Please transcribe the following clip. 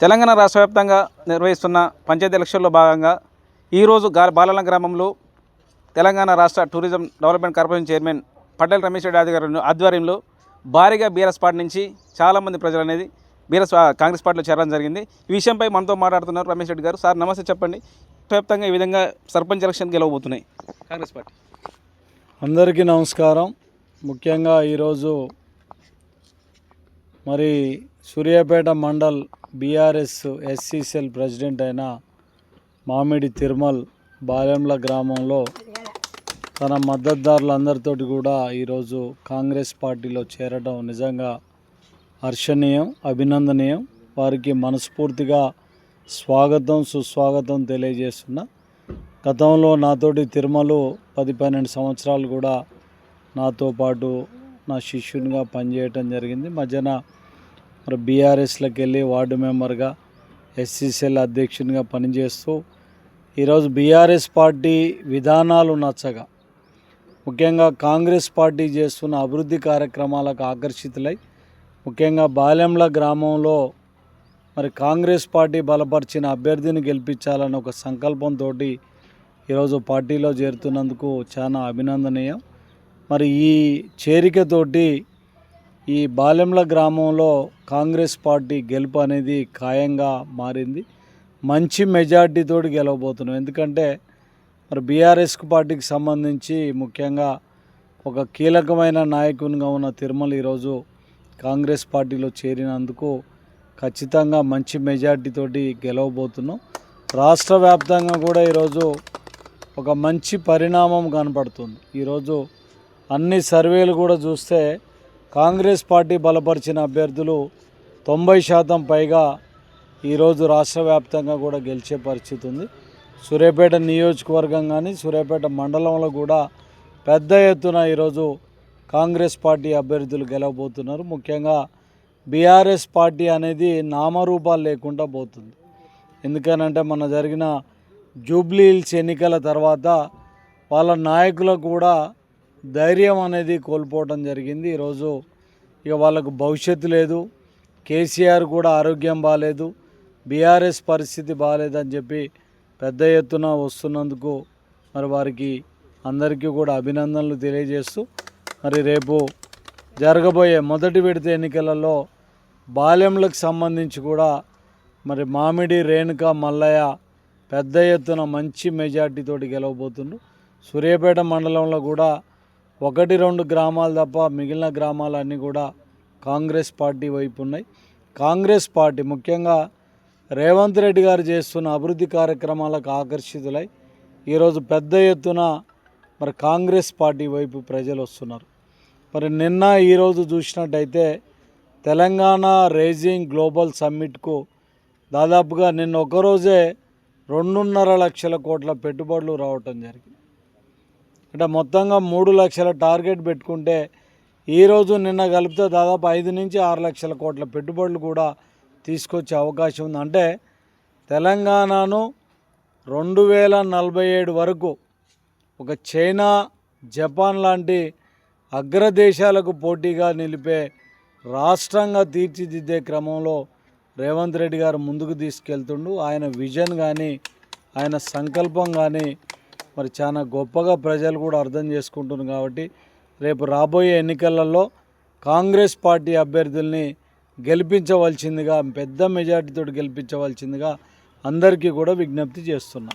తెలంగాణ రాష్ట్ర వ్యాప్తంగా నిర్వహిస్తున్న పంచాయతీ ఎలక్షన్లో భాగంగా ఈరోజు బాలన గ్రామంలో తెలంగాణ రాష్ట్ర tourism development corporation chairman Patel Ramesh Reddy ఆధ్వర్యంలో భారీగా బీఆర్ఎస్ పార్టీ నుంచి చాలామంది ప్రజలు అనేది కాంగ్రెస్ పార్టీలో చేరడం జరిగింది. ఈ విషయంపై మనతో మాట్లాడుతున్నారు రమేష్ రెడ్డి గారు. సార్ నమస్తే, చెప్పండి. వ్యాప్తంగా ఈ విధంగా సర్పంచ్ ఎలక్షన్ గెలవబోతున్నాయి కాంగ్రెస్ పార్టీ. అందరికీ నమస్కారం. ముఖ్యంగా ఈరోజు మరి Suryapet mandal BRS SC cell president అయిన మామిడి తిరుమల్ బాలెంల గ్రామంలో తన మద్దతుదారులందరితోటి కూడా ఈరోజు కాంగ్రెస్ పార్టీలో చేరడం నిజంగా హర్షణీయం, అభినందనీయం. వారికి మనస్ఫూర్తిగా స్వాగతం సుస్వాగతం తెలియజేస్తున్నా. గతంలో నాతోటి తిరుమలు 10-12 సంవత్సరాలు కూడా నాతో పాటు నా శిష్యునిగా పనిచేయటం జరిగింది. మధ్యన మరి బీఆర్ఎస్లోకి వెళ్ళి వార్డు మెంబర్గా ఎస్సీసీఎల్ అధ్యక్షునిగా పనిచేస్తూ ఈరోజు బీఆర్ఎస్ పార్టీ విధానాలు నచ్చగా, ముఖ్యంగా కాంగ్రెస్ పార్టీ చేస్తున్న అభివృద్ధి కార్యక్రమాలకు ఆకర్షితులై, ముఖ్యంగా బాలెంల గ్రామంలో మరి కాంగ్రెస్ పార్టీ బలపరిచిన అభ్యర్థిని గెలిపించాలన్న ఒక సంకల్పంతో ఈరోజు పార్టీలో చేరుతున్నందుకు చాలా అభినందనీయం. మరి ఈ చేరికతోటి ఈ బాలెంల గ్రామంలో కాంగ్రెస్ పార్టీ గెలుపు అనేది ఖాయంగా మారింది. మంచి మెజార్టీతోటి గెలవబోతున్నాం. ఎందుకంటే మరి బీఆర్ఎస్ పార్టీకి సంబంధించి ముఖ్యంగా ఒక కీలకమైన నాయకునిగా ఉన్న తిరుమల ఈరోజు కాంగ్రెస్ పార్టీలో చేరినందుకు ఖచ్చితంగా మంచి మెజార్టీతోటి గెలవబోతున్నాం. రాష్ట్ర వ్యాప్తంగా కూడా ఈరోజు ఒక మంచి పరిణామం కనపడుతుంది. ఈరోజు అన్ని సర్వేలు కూడా చూస్తే కాంగ్రెస్ పార్టీ బలపరిచిన అభ్యర్థులు 90% పైగా ఈరోజు రాష్ట్ర వ్యాప్తంగా కూడా గెలిచే పరిస్థితి ఉంది. సూర్యాపేట నియోజకవర్గం కానీ సూర్యాపేట మండలంలో కూడా పెద్ద ఎత్తున ఈరోజు కాంగ్రెస్ పార్టీ అభ్యర్థులు గెలవబోతున్నారు. ముఖ్యంగా బీఆర్ఎస్ పార్టీ అనేది నామరూపాలు లేకుండా పోతుంది. ఎందుకనంటే మన జరిగిన జూబ్లీ హిల్స్ ఎన్నికల తర్వాత వాళ్ళ నాయకులకు కూడా ధైర్యం అనేది కోల్పోవడం జరిగింది. ఈరోజు ఇక వాళ్ళకు భవిష్యత్తు లేదు. కేసీఆర్ కూడా ఆరోగ్యం బాగాలేదు, బీఆర్ఎస్ పరిస్థితి బాగాలేదని చెప్పి పెద్ద ఎత్తున వస్తున్నందుకు మరి వారికి అందరికీ కూడా అభినందనలు తెలియజేస్తూ మరి రేపు జరగబోయే మొదటి విడత ఎన్నికలలో బాలెంలకు సంబంధించి కూడా మరి మామిడి రేణుక మల్లయ్య పెద్ద ఎత్తున మంచి మెజార్టీతోటి గెలవబోతున్నారు. సూర్యాపేట మండలంలో కూడా 1-2 గ్రామాలు తప్ప మిగిలిన గ్రామాలన్నీ కూడా కాంగ్రెస్ పార్టీ వైపు ఉన్నాయి. కాంగ్రెస్ పార్టీ ముఖ్యంగా రేవంత్ రెడ్డి గారు చేస్తున్న అభివృద్ధి కార్యక్రమాలకు ఆకర్షితులై ఈరోజు పెద్ద ఎత్తున మరి కాంగ్రెస్ పార్టీ వైపు ప్రజలు వస్తున్నారు. మరి నిన్న ఈరోజు చూసినట్టయితే తెలంగాణ రైజింగ్ గ్లోబల్ సమ్మిట్కు దాదాపుగా నిన్న ఒకరోజే 2.5 లక్షల కోట్ల పెట్టుబడులు రావటం జరిగింది. అంటే మొత్తంగా 3 లక్షల టార్గెట్ పెట్టుకుంటే ఈరోజు నిన్న కలిపితే దాదాపు 5-6 లక్షల కోట్ల పెట్టుబడులు కూడా తీసుకొచ్చే అవకాశం ఉంది. అంటే తెలంగాణను 2047 వరకు ఒక చైనా, జపాన్ లాంటి అగ్రదేశాలకు పోటీగా నిలిపే రాష్ట్రంగా తీర్చిదిద్దే క్రమంలో రేవంత్ రెడ్డి గారు ముందుకు తీసుకెళ్తుండు. ఆయన విజన్ కానీ ఆయన సంకల్పం కానీ మరి చాలా గొప్పగా ప్రజలు కూడా అర్థం చేసుకుంటున్నారు. కాబట్టి రేపు రాబోయే ఎన్నికలలో కాంగ్రెస్ పార్టీ అభ్యర్థుల్ని గెలిపించవలసిందిగా, పెద్ద మెజార్టీతో గెలిపించవలసిందిగా అందరికీ కూడా విజ్ఞప్తి చేస్తున్నాం.